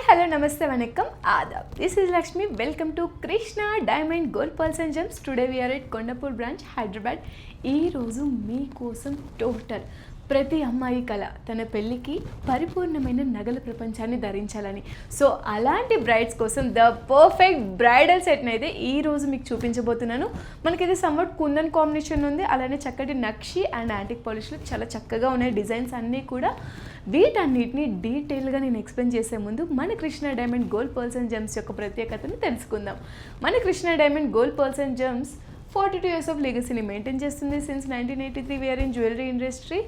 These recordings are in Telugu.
hello, namaste, vanakkam, adab. This is Lakshmi. Welcome to Krishna Diamond Gold Pearls and Gems. Today we are at Kondapur branch, Hyderabad. ఈ రోజు మీకోసం టోటల్ ప్రతి అమ్మాయి కళ తన పెళ్ళికి పరిపూర్ణమైన నగల ప్రపంచాన్ని ధరించాలని. సో అలాంటి బ్రైడ్స్ కోసం ద పర్ఫెక్ట్ బ్రైడల్ సెట్ని అయితే ఈరోజు మీకు చూపించబోతున్నాను. మనకైతే సమ్వాట్ కుందన్ కాంబినేషన్ ఉంది, అలానే చక్కటి నక్షి అండ్ యాంటిక్ పాలిష్లో చాలా చక్కగా ఉన్నాయి డిజైన్స్ అన్నీ కూడా. వీటన్నిటిని డీటెయిల్గా నేను ఎక్స్ప్లెయిన్ చేసే ముందు మన Krishna diamond gold pearls and gems యొక్క ప్రత్యేకతను తెలుసుకుందాం. మన Krishna diamond gold pearls and gems 42 years of లెగసీని మెయింటైన్ చేస్తుంది. Since 1983 we are in jewellery industry.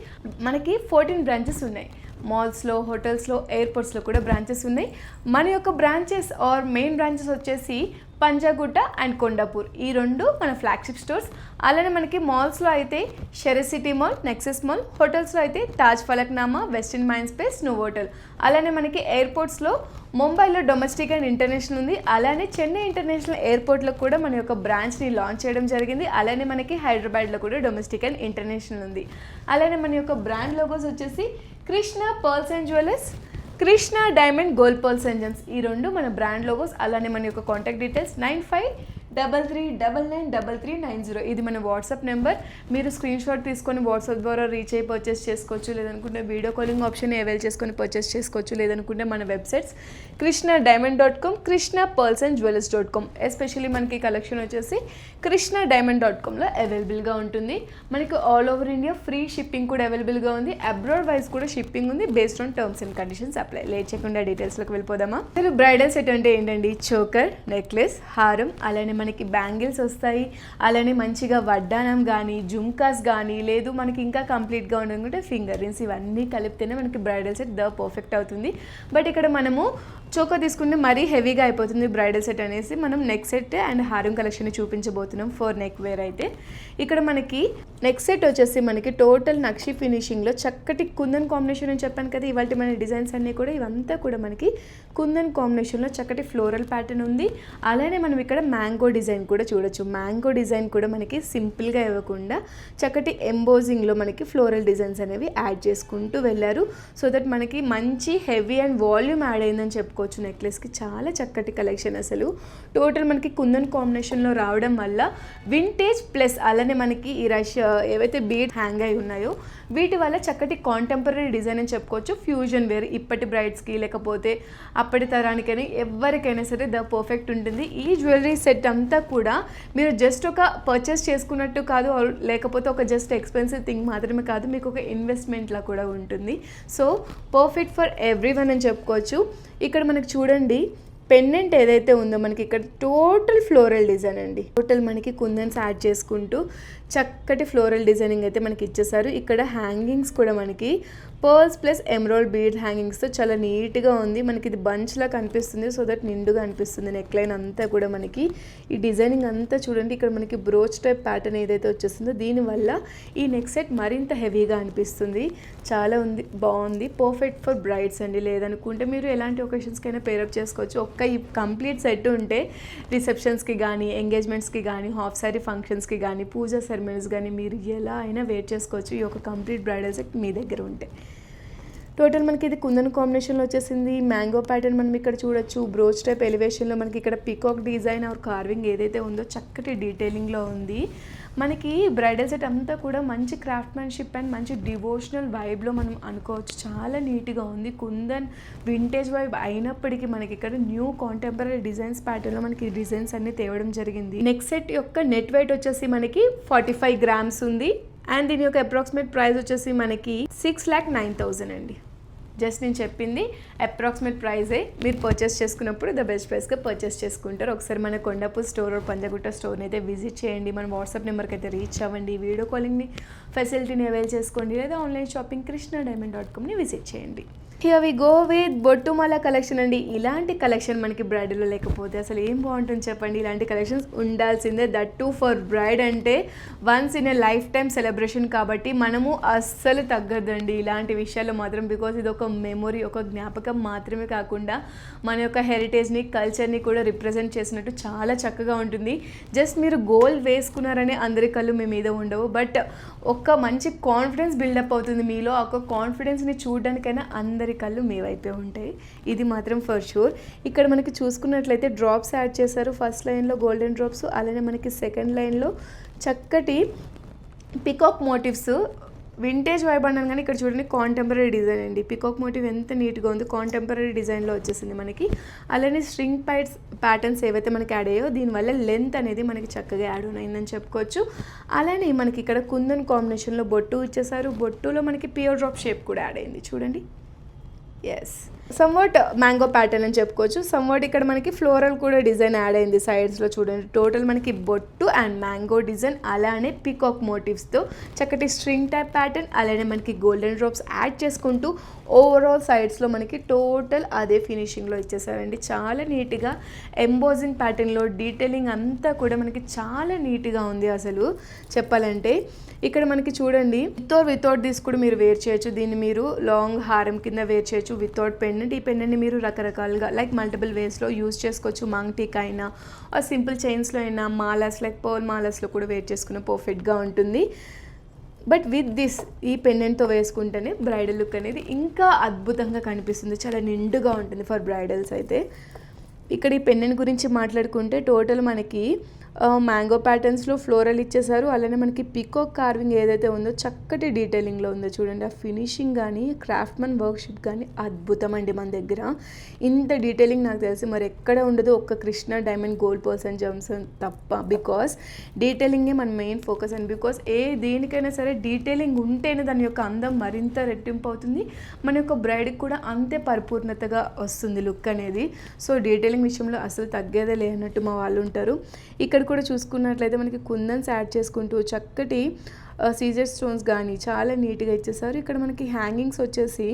మనకి 14 బ్రాంచెస్ ఉన్నాయి. మాల్స్లో, హోటల్స్లో, ఎయిర్పోర్ట్స్లో కూడా బ్రాంచెస్ ఉన్నాయి. మన యొక్క బ్రాంచెస్ ఆర్ మెయిన్ బ్రాంచెస్ వచ్చేసి పంజాగుట్ట అండ్ కొండాపూర్, ఈ రెండు మన ఫ్లాగ్షిప్ స్టోర్స్. అలానే మనకి మాల్స్లో అయితే షెరస్ సిటీ మాల్, నెక్సెస్ మాల్, హోటల్స్లో అయితే Taj Falaknuma, western mind space, new hotel. అలానే మనకి ఎయిర్పోర్ట్స్లో ముంబైలో డొమెస్టిక్ అండ్ ఇంటర్నేషనల్ ఉంది. అలానే చెన్నై ఇంటర్నేషనల్ ఎయిర్పోర్ట్లో కూడా మన యొక్క బ్రాంచ్ని లాంచ్ చేయడం జరిగింది. అలానే మనకి హైదరాబాద్లో కూడా డొమెస్టిక్ అండ్ ఇంటర్నేషనల్ ఉంది. అలానే మన యొక్క బ్రాండ్ లోగోస్ వచ్చేసి Krishna pearls and jewellers, Krishna diamond gold pearls and gems, ఈ రెండు మన బ్రాండ్ లోగోస్. అలానే మన యొక్క కాంటాక్ట్ డీటెయిల్స్ 9533993390. ఇది మన వాట్సాప్ నెంబర్. మీరు స్క్రీన్ షాట్ తీసుకొని వాట్సాప్ ద్వారా రీచ్ అయ్యి పర్చేస్ చేసుకోవచ్చు, లేదనుకుంటే వీడియో కాలింగ్ ఆప్షన్ అవైల్ చేసుకొని పర్చేస్ చేసుకోవచ్చు, లేదనుకుంటే మన వెబ్సైట్స్ krishnadiamond.com, krishnapearlsandjewelers.com. ఎస్పెషల్లీ మనకి కలెక్షన్ వచ్చేసి krishnadiamond.comలో అవైలబుల్గా ఉంటుంది. మనకి all over India free shipping కూడా అవైలబుల్గా ఉంది. అబ్రాడ్ వైజ్ కూడా షిప్పింగ్ ఉంది. Based on terms and conditions apply. Late చేయకుండా డీటెయిల్స్లోకి వెళ్ళిపోదామా. అసలు బ్రైడల్ సెట్ అంటే ఏంటండి? చోకర్, నెక్లెస్, హారం, అలానే మనకి బ్యాంగిల్స్ వస్తాయి. అలానే మంచిగా వడ్డానం కానీ, జుమ్కాస్ కానీ, లేదు మనకి ఇంకా కంప్లీట్గా ఉండకుంటే ఫింగర్ రింగ్స్, ఇవన్నీ కలిపితేనే మనకి బ్రైడల్ సెట్ ద పర్ఫెక్ట్ అవుతుంది. బట్ ఇక్కడ మనము చోకర్ తీసుకుంటే మరీ హెవీగా అయిపోతుంది బ్రైడల్ సెట్ అనేసి మనం నెక్ సెట్ అండ్ హారం కలెక్షన్ చూపించబోతున్నాం ఫర్ నెక్ వేర్. అయితే ఇక్కడ మనకి నెక్ సెట్ వచ్చేసి మనకి టోటల్ నక్షి ఫినిషింగ్లో చక్కటి కుందన్ కాంబినేషన్ అని చెప్పాను కదా. ఇవాళ మన డిజైన్స్ అన్నీ కూడా ఇవంతా కూడా మనకి కుందన్ కాంబినేషన్లో చక్కటి ఫ్లోరల్ ప్యాటర్న్ ఉంది. అలానే మనం ఇక్కడ మ్యాంగో డిజైన్ కూడా చూడొచ్చు. మ్యాంగో డిజైన్ కూడా మనకి సింపుల్గా ఇవ్వకుండా చక్కటి ఎంబోజింగ్లో మనకి ఫ్లోరల్ డిజైన్స్ అనేవి యాడ్ చేసుకుంటూ వెళ్ళారు. సో దట్ మనకి మంచి హెవీ అండ్ వాల్యూమ్ యాడ్ అయిందని చెప్పుకోవచ్చు. నెక్లెస్కి చాలా చక్కటి కలెక్షన్. అసలు టోటల్ మనకి కుందన్ కాంబినేషన్లో రావడం వల్ల వింటేజ్ ప్లస్ అలానే మనకి ఈ రష్ ఏవైతే బీడ్ హ్యాంగ్ అయి ఉన్నాయో వీటి వల్ల చక్కటి కాంటెంపరీ డిజైన్ అని చెప్పుకోవచ్చు. ఫ్యూజన్ వేర్ ఇప్పటి బ్రైడ్స్కి లేకపోతే అప్పటి తరానికైనా ఎవరికైనా సరే ద పర్ఫెక్ట్ ఉంటుంది. ఈ జ్యువెలరీ సెట్ అంతా కూడా మీరు జస్ట్ ఒక పర్చేస్ చేసుకున్నట్టు కాదు, లేకపోతే ఒక జస్ట్ ఎక్స్పెన్సివ్ థింగ్ మాత్రమే కాదు, మీకు ఒక ఇన్వెస్ట్మెంట్లా కూడా ఉంటుంది. So perfect for every one అని చెప్పుకోవచ్చు. ఇక్కడ మనకి చూడండి పెండెంట్ ఏదైతే ఉందో మనకి ఇక్కడ టోటల్ ఫ్లోరల్ డిజైన్ అండి. టోటల్ మనకి కుందన్స్ యాడ్ చేసుకుంటూ చక్కటి ఫ్లోరల్ డిజైనింగ్ అయితే మనకి ఇచ్చేసారు. ఇక్కడ హ్యాంగింగ్స్ కూడా మనకి పర్ల్స్ ప్లస్ ఎమరాల్డ్ బీడ్ హ్యాంగింగ్స్తో చాలా నీట్గా ఉంది. మనకి ఇది బంచ్లా కనిపిస్తుంది, సో దట్ నిండుగా అనిపిస్తుంది. నెక్ లైన్ అంతా కూడా మనకి ఈ డిజైనింగ్ అంతా చూడండి. ఇక్కడ మనకి బ్రోచ్ టైప్ ప్యాటర్న్ ఏదైతే వచ్చేస్తుందో దీనివల్ల ఈ నెక్ సెట్ మరింత హెవీగా అనిపిస్తుంది. చాలా ఉంది, బాగుంది. పర్ఫెక్ట్ ఫర్ బ్రైడ్స్ అండి. లేదనుకుంటే మీరు ఎలాంటి ఒకేషన్స్కైనా పేరప్ చేసుకోవచ్చు. ఒక్క ఈ కంప్లీట్ సెట్ ఉంటే రిసెప్షన్స్కి కానీ, ఎంగేజ్మెంట్స్కి కానీ, హాఫ్ సారీ ఫంక్షన్స్కి కానీ, పూజా సెరమనీస్ కానీ మీరు ఎలా అయినా వేర్ చేసుకోవచ్చు ఈ ఒక కంప్లీట్ బ్రైడల్ సెట్ మీ దగ్గర ఉంటే. టోటల్ మనకి ఇది కుందన్ కాంబినేషన్లో వచ్చేసింది. మ్యాంగో ప్యాటర్న్ మనం ఇక్కడ చూడొచ్చు. బ్రోచ్ టైప్ ఎలివేషన్లో మనకి ఇక్కడ పికాక్ డిజైన్ ఆర్ కార్వింగ్ ఏదైతే ఉందో చక్కటి డీటెయిలింగ్లో ఉంది. మనకి బ్రైడల్ సెట్ అంతా కూడా మంచి క్రాఫ్ట్మెన్షిప్ అండ్ మంచి డివోషనల్ వైబ్లో మనం అనుకోవచ్చు. చాలా నీట్గా ఉంది. కుందన్ వింటేజ్ వైబ్ అయినప్పటికీ మనకి ఇక్కడ న్యూ కాంటెంపరీ డిజైన్స్ ప్యాటర్న్లో మనకి డిజైన్స్ అన్ని తేవడం జరిగింది. నెక్ సెట్ యొక్క నెట్ వెయిట్ వచ్చేసి మనకి 45 grams ఉంది. అండ్ దీని యొక్క అప్రాక్సిమేట్ ప్రైస్ వచ్చేసి మనకి 6,09,000 అండి. జస్ట్ నేను చెప్పింది అప్రాక్సిమేట్ ప్రైజే. మీరు పర్చేస్ చేసుకున్నప్పుడు ద బెస్ట్ ప్రైస్గా పర్చేస్ చేసుకుంటారు. ఒకసారి మన కొండాపూర్ స్టోర్ పంజాగుట్ట స్టోర్ని అయితే విజిట్ చేయండి. మన వాట్సాప్ నెంబర్కి అయితే రీచ్ అవ్వండి. వీడియో కాలింగ్ని ఫెసిలిటీని అవైల్ చేసుకోండి, లేదా ఆన్లైన్ షాపింగ్ krishnadiamond.comని విజిట్ చేయండి. హియర్ వి గో విత్ బొట్టుమాల కలెక్షన్ అండి. ఇలాంటి కలెక్షన్ మనకి బ్రైడల్లో లేకపోతే అసలు ఏం బాగుంటుంది చెప్పండి. ఇలాంటి కలెక్షన్స్ ఉండాల్సిందే. దట్ టు ఫర్ బ్రైడ్ అంటే once in a life time celebration కాబట్టి మనము అస్సలు తగ్గదండి ఇలాంటి విషయాల్లో మాత్రం. బికాజ్ ఇది ఒక మెమొరీ, ఒక జ్ఞాపకం మాత్రమే కాకుండా మన యొక్క హెరిటేజ్ని, కల్చర్ని కూడా రిప్రజెంట్ చేసినట్టు చాలా చక్కగా ఉంటుంది. జస్ట్ మీరు గోల్డ్ వేసుకున్నారని అందరి కళ్ళు మీ మీద ఉండవు, బట్ ఒక మంచి కాన్ఫిడెన్స్ బిల్డప్ అవుతుంది మీలో. ఒక కాన్ఫిడెన్స్ని చూడడానికైనా అందరి అందరి కళ్ళు మీ వైపే ఉంటాయి, ఇది మాత్రం ఫర్ షూర్. ఇక్కడ మనకి చూసుకున్నట్లయితే డ్రాప్స్ యాడ్ చేశారు. ఫస్ట్ లైన్లో గోల్డెన్ డ్రాప్స్, అలానే మనకి సెకండ్ లైన్లో చక్కటి పికాక్ మోటివ్స్. వింటేజ్ వైబ్ అన్నాను కానీ ఇక్కడ చూడండి కాంటెంపరీ డిజైన్ అండి. పికాక్ మోటివ్ ఎంత నీట్గా ఉంది, కాంటెంపరీ డిజైన్లో వచ్చేసింది మనకి. అలానే స్ట్రింగ్ ప్యాటర్న్స్ ఏవైతే మనకి యాడ్ అయ్యో దీనివల్ల లెంత్ అనేది మనకి చక్కగా యాడ్ అయిందని చెప్పుకోవచ్చు. అలానే మనకి ఇక్కడ కుందన్ కాంబినేషన్లో బొట్టు ఇచ్చేసారు. బొట్టులో మనకి పియర్ డ్రాప్ షేప్ కూడా యాడ్ అయింది చూడండి. ఎస్, సమ్వాట్ మ్యాంగో ప్యాటర్న్ అని చెప్పుకోవచ్చు. సమ్వాట్ ఇక్కడ మనకి ఫ్లోరల్ కూడా డిజైన్ యాడ్ అయింది సైడ్స్లో చూడండి. టోటల్ మనకి బొట్టు అండ్ మ్యాంగో డిజైన్, అలానే పికాక్ మోటివ్స్తో చక్కటి స్ట్రింగ్ టైప్ ప్యాటర్న్, అలానే మనకి గోల్డెన్ డ్రాప్స్ యాడ్ చేసుకుంటూ ఓవరాల్ సైడ్స్లో మనకి టోటల్ అదే ఫినిషింగ్లో ఇచ్చేసారండి. చాలా నీట్గా ఎంబోజింగ్ ప్యాటర్న్లో డీటెయిలింగ్ అంతా కూడా మనకి చాలా నీట్గా ఉంది అసలు చెప్పాలంటే. ఇక్కడ మనకి చూడండి వితౌట్ దిస్ కూడా మీరు వేర్ చేయొచ్చు. దీన్ని మీరు లాంగ్ హారం కింద వేర్ చేయొచ్చు వితౌట్ పెండెంట్. ఈ పెండెంట్ని మీరు రకరకాలుగా లైక్ మల్టిపుల్ వేస్లో యూజ్ చేసుకోవచ్చు. మాంగ్ టీక్ అయినా సింపుల్ చైన్స్లో అయినా, మాలాస్ లైక్ పర్ల్ మాలాస్లో కూడా వేర్ చేసుకున్న పర్ఫెక్ట్గా ఉంటుంది. బట్ విత్ దిస్ ఈ పెండెంట్తో వేసుకుంటేనే బ్రైడల్ లుక్ అనేది ఇంకా అద్భుతంగా కనిపిస్తుంది, చాలా నిండుగా ఉంటుంది ఫర్ బ్రైడల్స్ అయితే. ఇక్కడ ఈ పెండెంట్ గురించి మాట్లాడుకుంటే టోటల్ మనకి మ్యాంగో ప్యాటర్న్స్లో ఫ్లోరల్ ఇచ్చేసారు. అలానే మనకి పికాక్ కార్వింగ్ ఏదైతే ఉందో చక్కటి డీటెయిలింగ్లో ఉందో చూడండి. ఆ ఫినిషింగ్ కానీ క్రాఫ్ట్మన్ వర్క్షిప్ కానీ అద్భుతం అండి. మన దగ్గర ఇంత డీటెయిలింగ్ నాకు తెలిసి మరి ఎక్కడ ఉండదు, ఒక్క కృష్ణ డైమండ్ గోల్డ్ పర్సన్ జమ్స్ తప్ప. బికాస్ డీటెయిలింగే మన మెయిన్ ఫోకస్ అండ్ బికాస్ దేనికైనా సరే డీటెయిలింగ్ ఉంటేనే దాని యొక్క అందం మరింత రెట్టింపు అవుతుంది, మన యొక్క బ్రైడ్కి కూడా అంతే పరిపూర్ణతగా వస్తుంది లుక్ అనేది. సో డీటెయిలింగ్ విషయంలో అసలు తగ్గేదే లేనట్టు మా వాళ్ళు ఉంటారు. ఇక్కడ కూడా చూసుకున్నట్లయితే మనకి కుందన్స్ యాడ్ చేసుకుంటూ చక్కటి సీజర్ స్టోన్స్ కానీ చాలా నీట్గా ఇచ్చేసారు. ఇక్కడ మనకి హ్యాంగింగ్స్ వచ్చేసి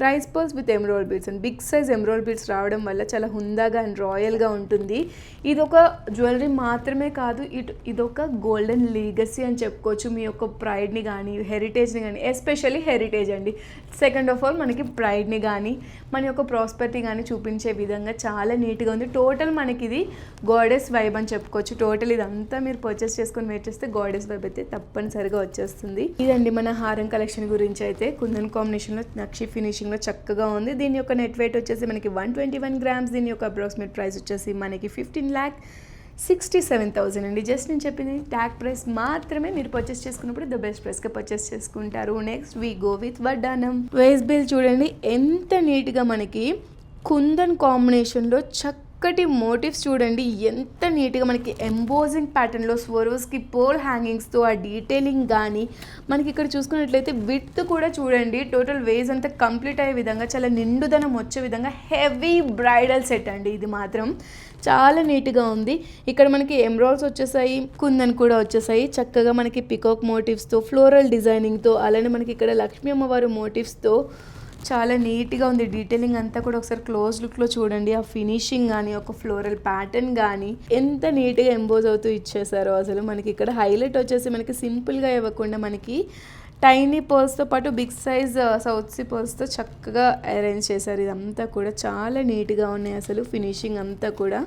rice pearls with emerald beads and big size emerald beads రావడం వల్ల చాలా హుందాగా అండ్ రాయల్గా ఉంటుంది. ఇదొక జ్యువెలరీ మాత్రమే కాదు, ఇదొక గోల్డెన్ లీగసీ అని చెప్పుకోవచ్చు. మీ యొక్క ప్రైడ్ని కానీ హెరిటేజ్ని కానీ, ఎస్పెషల్లీ హెరిటేజ్ అండి. సెకండ్ ఆఫ్ ఆల్ మనకి ప్రైడ్ని కానీ మన యొక్క ప్రాస్పెరిటీ కానీ చూపించే విధంగా చాలా నీట్గా ఉంది. టోటల్ మనకి ఇది గాడెస్ వైబ్ అని చెప్పుకోవచ్చు. టోటల్ ఇదంతా మీరు పర్చేస్ చేసుకొని వేర్ చేస్తే గాడెస్ వైబ్ అయితే తప్పనిసరిగా వచ్చేస్తుంది. ఇదండి మన హారం కలెక్షన్ గురించి అయితే. కుందన్ కాంబినేషన్లో నక్షి ఫినిషింగ్ చక్కగా ఉంది. దీని యొక్క నెట్ వెయిట్ వచ్చేసి మనకి 121 గ్రామ్స్. దీని యొక్క అప్రాక్సిమేట్ ప్రైస్ వచ్చేసి మనకి 15,67,000 అండి. జస్ట్ నేను చెప్పింది ట్యాగ్ ప్రైస్ మాత్రమే. మీరు పర్చేస్ చేసుకున్నప్పుడు ద బెస్ట్ ప్రైస్గా పర్చేస్ చేసుకుంటారు. నెక్స్ట్ వీ గో విత్ వడ్డానం. వేస్ బిల్ చూడండి ఎంత నీట్గా మనకి కుందన్ కాంబినేషన్లో చక్కటి మోటివ్స్ చూడండి ఎంత నీట్గా మనకి ఎంబోజింగ్ ప్యాటర్న్లో స్వరోస్కి పర్ల్ హ్యాంగింగ్స్తో ఆ డీటెయిలింగ్ కానీ మనకి ఇక్కడ చూసుకున్నట్లయితే విడ్త్ కూడా చూడండి. టోటల్ వేస్ అంతా కంప్లీట్ అయ్యే విధంగా చాలా నిండుదనం వచ్చే విధంగా హెవీ బ్రైడల్ సెట్ అండి. ఇది మాత్రం చాలా నీట్గా ఉంది. ఇక్కడ మనకి ఎమరాల్డ్స్ వచ్చేసాయి, కుందన్ కూడా వచ్చేసాయి. చక్కగా మనకి పికాక్ మోటివ్స్తో ఫ్లోరల్ డిజైనింగ్తో, అలానే మనకి ఇక్కడ లక్ష్మీ అమ్మవారు మోటివ్స్తో చాలా నీట్గా ఉంది. డీటెయిలింగ్ అంతా కూడా ఒకసారి క్లోజ్ లుక్లో చూడండి. ఆ ఫినిషింగ్ కానీ ఒక ఫ్లోరల్ ప్యాటర్న్ కానీ ఎంత నీట్గా ఎంబోజ్ అవుతూ ఇచ్చేసారో అసలు. మనకి ఇక్కడ హైలైట్ వచ్చేసి మనకి సింపుల్గా ఇవ్వకుండా మనకి టైనీ పర్ల్స్తో పాటు బిగ్ సైజ్ సౌత్ సీ పర్ల్స్తో చక్కగా అరేంజ్ చేశారు. ఇదంతా కూడా చాలా నీట్గా ఉన్నాయి అసలు. ఫినిషింగ్ అంతా కూడా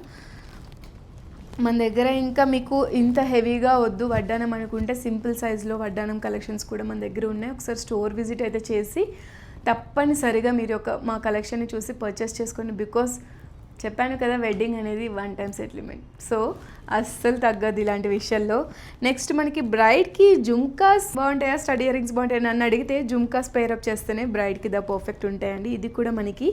మన దగ్గర ఇంకా మీకు ఇంత హెవీగా వద్దు వడ్డానం అనుకుంటే సింపుల్ సైజ్లో వడ్డానం కలెక్షన్స్ కూడా మన దగ్గర ఉన్నాయి. ఒకసారి స్టోర్ విజిట్ అయితే చేసి తప్పనిసరిగా మీరు మా కలెక్షన్ని చూసి పర్చేస్ చేసుకోండి. బికాస్ చెప్పాను కదా వెడ్డింగ్ అనేది 1 టైం సెటిల్మెంట్, సో అస్సలు తగ్గదు ఇలాంటి విషయాల్లో. నెక్స్ట్ మనకి బ్రైడ్కి జుమ్కాస్ బాగుంటాయా స్టడీ ఇయరింగ్స్ బాగుంటాయా నన్ను అడిగితే జుమ్కాస్ పేరప్ చేస్తేనే బ్రైడ్కి పర్ఫెక్ట్ ఉంటాయండి. ఇది కూడా మనకి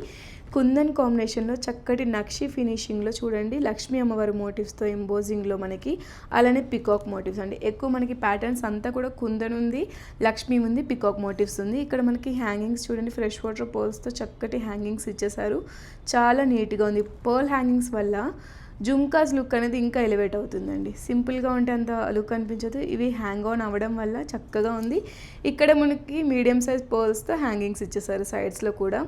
కుందన్ కాంబినేషన్లో చక్కటి నక్షి ఫినిషింగ్లో చూడండి. లక్ష్మీ అమ్మవారి మోటివ్స్తో ఎంబోజింగ్లో మనకి, అలానే పికాక్ మోటివ్స్ అండి. ఎక్కువ మనకి ప్యాటర్న్స్ అంతా కూడా కుందన్ ఉంది, లక్ష్మీ ఉంది, పికాక్ మోటివ్స్ ఉంది. ఇక్కడ మనకి హ్యాంగింగ్స్ చూడండి ఫ్రెష్ వాటర్ పర్ల్స్తో చక్కటి హ్యాంగింగ్స్ ఇచ్చేసారు. చాలా నీట్గా ఉంది. పర్ల్ హ్యాంగింగ్స్ వల్ల జుమ్కాస్ లుక్ అనేది ఇంకా ఎలివేట్ అవుతుందండి. సింపుల్గా ఉంటే అంత లుక్ అనిపించదు. ఇవి హ్యాంగ్ ఆన్ అవ్వడం వల్ల చక్కగా ఉంది. ఇక్కడ మనకి మీడియం సైజ్ పర్ల్స్తో హ్యాంగింగ్స్ ఇచ్చేసారు. సైడ్స్లో కూడా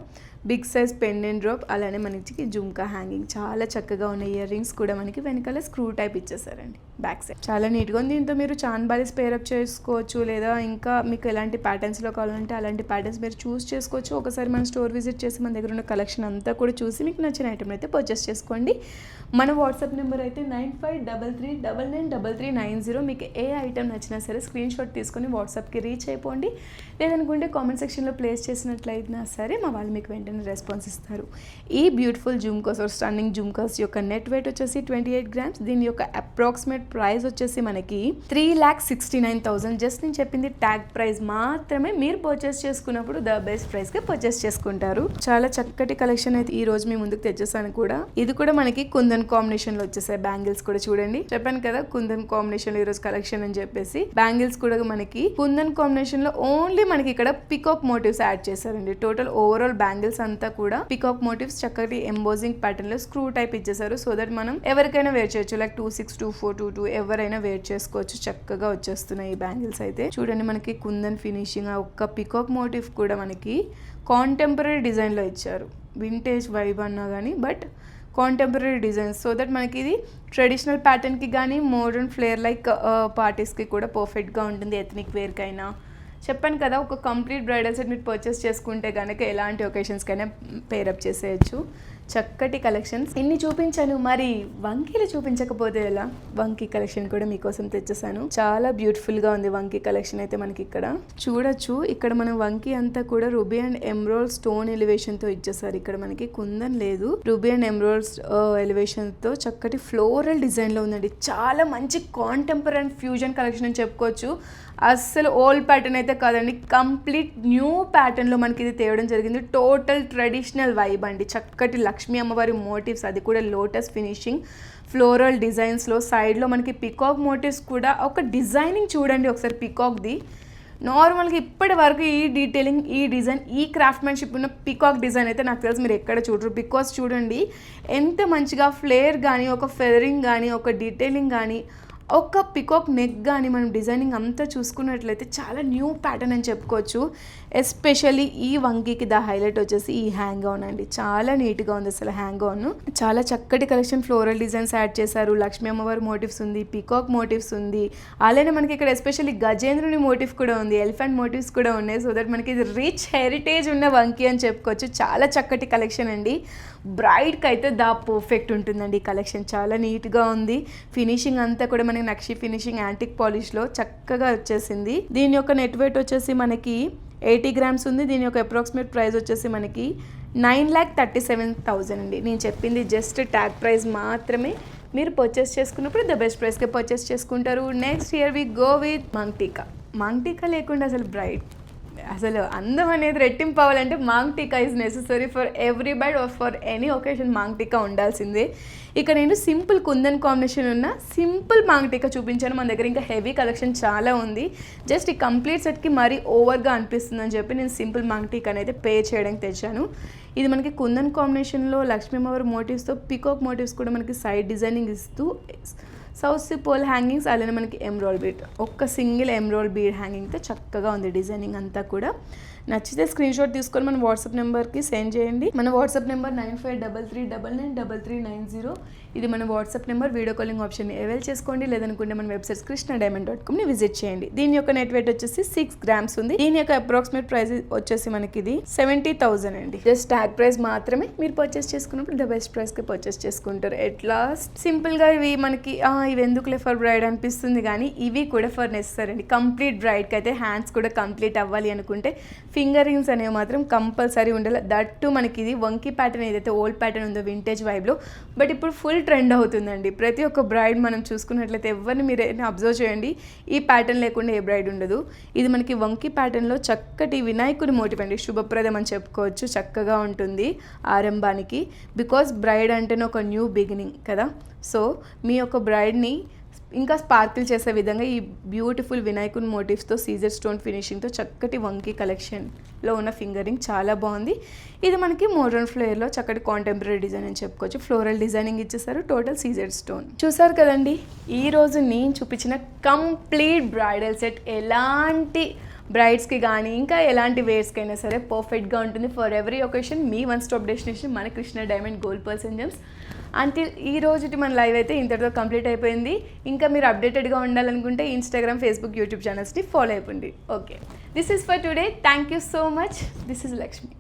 బిగ్ సైజ్ పెండెంట్ డ్రాప్, అలానే మనకి జుమ్కా హ్యాంగింగ్ చాలా చక్కగా ఉన్నాయి. ఇయర్ రింగ్స్ కూడా మనకి వెనకాల స్క్రూ టైప్ ఇచ్చేసారండి బ్యాక్ సైడ్. చాలా నీట్గా ఉంది. దీంతో మీరు చాన్ బాలీస్ పేరప్ చేసుకోవచ్చు, లేదా ఇంకా మీకు ఎలాంటి ప్యాటర్న్స్లో కావాలంటే అలాంటి ప్యాటర్న్స్ మీరు చూస్ చేసుకోవచ్చు. ఒకసారి మన స్టోర్ విజిట్ చేసి మన దగ్గర ఉన్న కలెక్షన్ అంతా కూడా చూసి మీకు నచ్చిన ఐటమ్ అయితే పర్చేస్ చేసుకోండి. మన వాట్సాప్ నెంబర్ అయితే 9533993390. మీకు ఏ ఐటమ్ నచ్చినా సరే స్క్రీన్ షాట్ తీసుకొని వాట్సాప్కి రీచ్ అయిపోండి. లేదనుకుంటే కామెంట్ సెక్షన్లో ప్లేస్ చేసినట్లయినా సరే మా వాళ్ళు మీకు వెంటనే రెస్పాన్స్ ఇస్తారు. ఈ beautiful jhumkas or stunning jhumkas యొక్క నెట్ వెయిట్ వచ్చేసి 28 grams. దీని యొక్క అప్రాక్సిమేట్ ప్రైస్ వచ్చేసి మనకి 3,69,000. జస్ట్ నేను చెప్పింది ట్యాగ్ ప్రైస్ మాత్రమే. మీరు పర్చేస్ చేసుకున్నప్పుడు ద బెస్ట్ ప్రైస్కి పర్చేస్ చేసుకుంటారు. చాలా చక్కటి కలెక్షన్ అయితే ఈ రోజు మీ ముందుకు తెచ్చేసాను కూడా. ఇది కూడా మనకి కుందన్ కాంబినేషన్లో వచ్చేసాయి. బ్యాంగిల్స్ కూడా చూడండి, చెప్పాను కదా కుందన్ కాంబినేషన్ ఈ రోజు కలెక్షన్ అని చెప్పేసి. బ్యాంగిల్స్ కూడా మనకి కుందన్ కాంబినేషన్ లో ఓన్లీ మనకి ఇక్కడ పికాక్ మోటివ్స్ యాడ్ చేశారండి. టోటల్ ఓవరాల్ బ్యాంగిల్స్ అంతా కూడా పికాక్ మోటివ్స్ చక్కటి ఎంబోజింగ్ ప్యాటర్న్ లో స్క్రూ టైప్ ఇచ్చేసారు. సో దట్ మనం ఎవరికైనా వేర్ చేయొచ్చు. లైక్ 26, 24, 22 ఎవరైనా వేర్ చేసుకోవచ్చు. చక్కగా వచ్చేస్తున్నాయి ఈ బ్యాంగిల్స్ అయితే. చూడండి మనకి కుందన్ ఫినిషింగ్, ఆ ఒక్క పికాక్ మోటివ్ కూడా మనకి కాంటెంపరీ డిజైన్ లో ఇచ్చారు. వింటేజ్ వైబ్ అన్నా కానీ but contemporary designs. So that మనకి ఇది ట్రెడిషనల్ ప్యాటర్న్కి కానీ మోడర్న్ ఫ్లేర్ లైక్ పార్టీస్కి కూడా పర్ఫెక్ట్గా ఉంటుంది. ఎథనిక్ వేర్కైనా చెప్పాను కదా, ఒక కంప్లీట్ బ్రైడల్ సెట్ మీరు పర్చేస్ చేసుకుంటే కనుక ఎలాంటి ఒకేషన్స్కైనా పేరప్ చేసేయచ్చు. చక్కటి కలెక్షన్స్ ఇన్ని చూపించాను, మరి వంకీలు చూపించకపోతే ఎలా? వంకీ కలెక్షన్ కూడా మీకోసం తెచ్చేసాను. చాలా బ్యూటిఫుల్గా ఉంది వంకీ కలెక్షన్ అయితే మనకి ఇక్కడ చూడొచ్చు. ఇక్కడ మనం వంకీ అంతా కూడా రూబీ అండ్ ఎమరాల్డ్ స్టోన్ ఎలివేషన్తో ఇచ్చేసారు. ఇక్కడ మనకి కుందన్ లేదు, రూబీ అండ్ ఎమరాల్డ్ ఎలివేషన్తో చక్కటి ఫ్లోరల్ డిజైన్లో ఉందండి. చాలా మంచి కాంటెంపరీ అండ్ ఫ్యూజన్ కలెక్షన్ అని చెప్పుకోవచ్చు. అస్సలు ఓల్డ్ ప్యాటర్న్ అయితే కాదండి, కంప్లీట్ న్యూ ప్యాటర్న్లో మనకి ఇది తేవడం జరిగింది. టోటల్ ట్రెడిషనల్ వైబ్ అండి. చక్కటి లక్ష్మీ అమ్మవారి మోటివ్స్, అది కూడా లోటస్ ఫినిషింగ్ ఫ్లోరల్ డిజైన్స్లో. సైడ్లో మనకి పికాక్ మోటివ్స్ కూడా. ఒక డిజైనింగ్ చూడండి ఒకసారి పికాక్ది. నార్మల్గా ఇప్పటి వరకు ఈ డీటెయిలింగ్, ఈ డిజైన్, ఈ క్రాఫ్ట్మెన్షిప్ ఉన్న పికాక్ డిజైన్ అయితే నాకు తెలిసి మీరు ఎక్కడ చూడరు. బికాస్ చూడండి ఎంత మంచిగా ఫ్లేర్ కానీ, ఒక ఫెదరింగ్ కానీ, ఒక డీటెయిలింగ్ కానీ, ఒక పికాక్ నెక్ కానీ మనం డిజైనింగ్ అంతా చూసుకున్నట్లయితే చాలా న్యూ ప్యాటర్న్ అని చెప్పుకోవచ్చు. ఎస్పెషల్లీ ఈ వంకీకి ద హైలైట్ వచ్చేసి ఈ హ్యాంగ్ ఆన్ అండి. చాలా నీట్గా ఉంది అసలు హ్యాంగ్ ఆన్. చాలా చక్కటి కలెక్షన్, ఫ్లోరల్ డిజైన్స్ యాడ్ చేశారు. లక్ష్మీ అమ్మవారి మోటివ్స్ ఉంది, పికాక్ మోటివ్స్ ఉంది. అలానే మనకి ఇక్కడ ఎస్పెషల్లీ గజేంద్రుని మోటివ్ కూడా ఉంది, ఎలిఫెంట్ మోటివ్స్ కూడా ఉన్నాయి. సో దట్ మనకి ఇది రిచ్ హెరిటేజ్ ఉన్న వంకీ అని చెప్పుకోవచ్చు. చాలా చక్కటి కలెక్షన్ అండి. బ్రైడ్కి అయితే దా పర్ఫెక్ట్ ఉంటుందండి ఈ కలెక్షన్. చాలా నీట్గా ఉంది. ఫినిషింగ్ అంతా కూడా మనకి నక్షి ఫినిషింగ్ యాంటిక్ పాలిష్లో చక్కగా వచ్చేసింది. దీని యొక్క నెట్ వెయిట్ వచ్చేసి మనకి 80 grams ఉంది. దీని యొక్క అప్రాక్సిమేట్ ప్రైస్ వచ్చేసి మనకి 9,37,000 అండి. నేను చెప్పింది జస్ట్ ట్యాగ్ ప్రైస్ మాత్రమే. మీరు పర్చేస్ చేసుకున్నప్పుడు ద బెస్ట్ ప్రైస్కే పర్చేస్ చేసుకుంటారు. Next here we go with maang tikka. Maang tikka లేకుండా అసలు బ్రైడ్ అసలు అందం అనేది రెట్టింపు అవ్వాలంటే maang tikka is necessary for every bride or for any occasion. Maang tikka ఉండాల్సిందే. ఇక్కడ నేను సింపుల్ కుందన్ కాంబినేషన్ ఉన్న సింపుల్ మాంగ్ టీకా చూపించాను. మన దగ్గర ఇంకా హెవీ కలెక్షన్ చాలా ఉంది. జస్ట్ ఈ కంప్లీట్ సెట్కి మరీ ఓవర్గా అనిపిస్తుందని చెప్పి నేను సింపుల్ మాంగ్ టీకా అయితే పే చేయడానికి తెచ్చాను. ఇది మనకి కుందన్ కాంబినేషన్లో లక్ష్మీ అమ్మవారి మోటివ్స్తో పికాక్ మోటివ్స్ కూడా మనకి సైడ్ డిజైనింగ్ ఇస్తూ సౌత్ పోల్ హ్యాంగింగ్స్, అలానే మనకి ఎమరాల్డ్ బీడ్, ఒక్క సింగిల్ ఎమరాల్డ్ బీడ్ హ్యాంగింగ్తో చక్కగా ఉంది డిజైనింగ్ అంతా కూడా. నచ్చితే స్క్రీన్ షాట్ తీసుకొని మన వాట్సాప్ నెంబర్కి సెండ్ చేయండి. మన వాట్సాప్ నెంబర్ 9533999990. ఇది మన వాట్సాప్ నెంబర్. వీడియో కాలింగ్ ఆప్షన్ని అవైల్ చేసుకోండి. లేదనుకుంటే మన వెబ్సైట్ krishnadiamond.comని విజిట్ చేయండి. దీని యొక్క నెట్ వెయిట్ వచ్చేసి 6 grams ఉంది. దీని యొక్క అప్రాక్సిమేట్ ప్రైస్ వచ్చేసి మనకి ఇది 70,000 అండి. జస్ట్ ట్యాగ్ ప్రైస్ మాత్రమే. మీరు పర్చేస్ చేసుకున్నప్పుడు ద బెస్ట్ ప్రైస్కి పర్చేస్ చేసుకుంటారు. ఎట్ లాస్ట్ సింపుల్గా ఇవి మనకి ఇవి ఎందుకులే ఫర్ బ్రైడ్ అనిపిస్తుంది, కానీ ఇవి కూడా ఫర్ నెసెసరీ అండి. కంప్లీట్ బ్రైడ్కి అయితే హ్యాండ్స్ కూడా కంప్లీట్ అవ్వాలి అనుకుంటే ఫింగర్ రింగ్స్ అనేవి మాత్రం కంపల్సరీ ఉండాలి. దట్టు మనకి ఇది వంకీ ప్యాటర్న్ ఏదైతే ఓల్డ్ ప్యాటర్న్ ఉందో వింటేజ్ వైబ్లో, బట్ ఇప్పుడు ఫుల్ ట్రెండ్ అవుతుందండి. ప్రతి ఒక్క బ్రైడ్ మనం చూసుకున్నట్లయితే ఎవరిని మీరు అబ్జర్వ్ చేయండి, ఈ ప్యాటర్న్ లేకుండా ఏ బ్రైడ్ ఉండదు. ఇది మనకి వంకీ ప్యాటర్న్లో చక్కటి వినాయకుడి మోటివ్ అండి. శుభప్రదం అని చెప్పుకోవచ్చు. చక్కగా ఉంటుంది ఆరంభానికి. బికాస్ బ్రైడ్ అంటేనే ఒక న్యూ బిగినింగ్ కదా. సో మీ యొక్క బ్రైడ్ని ఇంకా స్పార్కిల్ చేసే విధంగా ఈ బ్యూటిఫుల్ వినాయకుని మోటివ్స్తో సీజర్ స్టోన్ ఫినిషింగ్తో చక్కటి వంకీ కలెక్షన్లో ఉన్న ఫింగరింగ్ చాలా బాగుంది. ఇది మనకి మోడర్న్ ఫ్లేర్లో చక్కటి కాంటెంపరీ డిజైన్ అని చెప్పుకోవచ్చు. ఫ్లోరల్ డిజైనింగ్ ఇచ్చేసారు. టోటల్ సీజర్ స్టోన్ చూసారు కదండి. ఈరోజు నేను చూపించిన కంప్లీట్ బ్రైడల్ సెట్ ఎలాంటి బ్రైడ్స్కి కానీ ఇంకా ఎలాంటి వేర్స్కైనా సరే పర్ఫెక్ట్గా ఉంటుంది. ఫర్ ఎవ్రీ ఒకేషన్ మీ వన్ స్టాప్ డెస్టినేషన్ మన Krishna diamond gold pearls and gems. Until ఈ రోజుటి మన లైవ్ అయితే ఇంతటితో కంప్లీట్ అయిపోయింది. ఇంకా మీరు అప్డేటెడ్గా ఉండాలనుకుంటే ఇన్స్టాగ్రామ్, ఫేస్బుక్, యూట్యూబ్ ఛానల్స్ని ఫాలో అయిపోండి. Okay, this is for today. Thank you so much. This is Lakshmi.